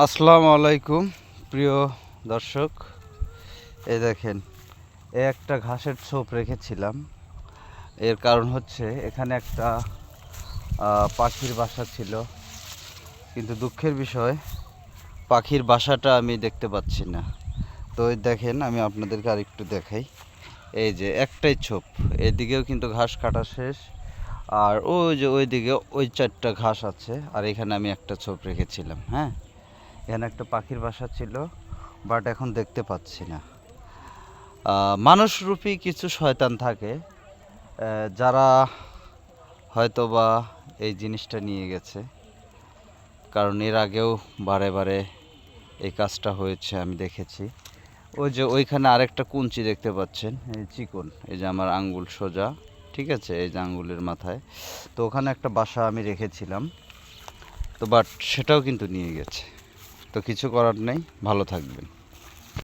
আসসালামু আলাইকুম প্রিয় দর্শক। এই দেখেন, একটা ঘাসের ছোপ রেখেছিলাম। এর কারণ হচ্ছে এখানে একটা পাখির বাসা ছিল, কিন্তু দুঃখের বিষয় পাখির বাসাটা আমি দেখতে পাচ্ছি না। তো এই দেখেন, আমি আপনাদেরকে আরেকটু দেখাই। এই যে একটাই ছোপ, এদিকেও কিন্তু ঘাস কাটা শেষ, আর ওই যে ওইদিকে ওই 4টা ঘাস আছে, আর এখানে আমি একটা ছোপ রেখেছিলাম। হ্যাঁ, এখানে একটা পাখির বাসা ছিল, বাট এখন দেখতে পাচ্ছি না। মানুষরূপী কিছু শয়তান থাকে, যারা হয়তোবা এই জিনিসটা নিয়ে গেছে, কারণ এর আগেও বারে বারে এই কাজটা হয়েছে, আমি দেখেছি। ওই যে ওইখানে আরেকটা কুঞ্চি দেখতে পাচ্ছেন, এই চিকন, এই যে আমার আঙ্গুল সোজা, ঠিক আছে, এই যে আঙ্গুলের মাথায়। তো ওখানে একটা বাসা আমি রেখেছিলাম, তো বাট সেটাও কিন্তু নিয়ে গেছে। তো কিছু করার নেই, ভালো থাকবেন।